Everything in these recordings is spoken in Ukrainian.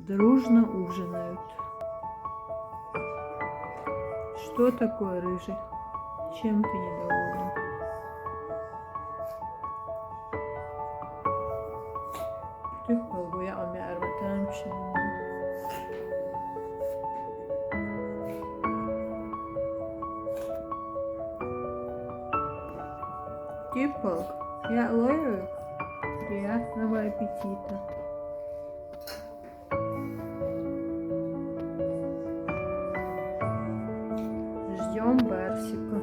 дружно ужинают. Что такое, рыжий? Чем ты недоволен? Tüh balığı almaya ermeten şimdi. Tüh balık. Я ловлю. Приятного аппетита. Ждем Барсика.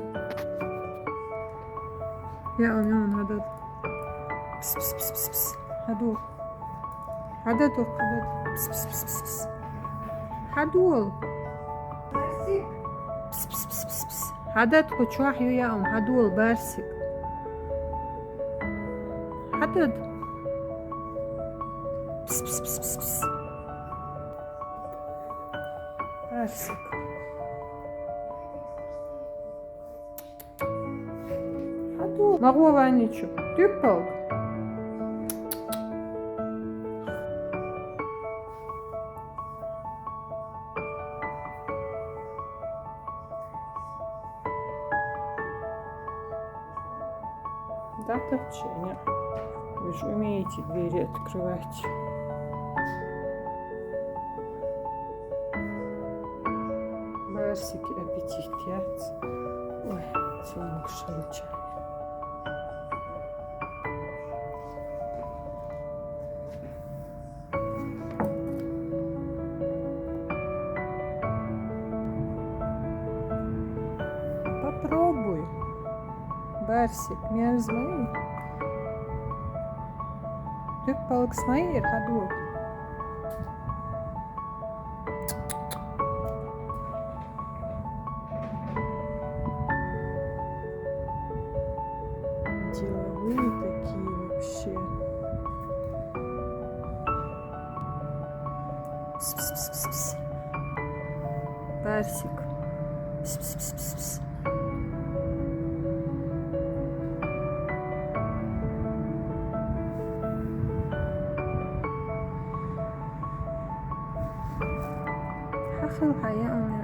Я у него надо. Пс-пс-пс-пс. Ходу. Хадату, хадат. Пс-пс-пс-пс. Хадул. Барсик. Пс-пс-пс-пс. Хадат хочуахю я хадул Барсик. Хадат. Пс-пс-пс-пс. Барсик. Хадул. Могу Ванечу. Ты палк. Да, торчение. Вы же умеете двери открывать. Барсики аппетитят. Ой, целую шелча. Попробуй. Барсик, мерзлый. Tüh balık snayır, hadi. Деловые такие вообще. Пс-пс-пс-пс. Барсик. Пс-пс-пс-пс. آخر الحياة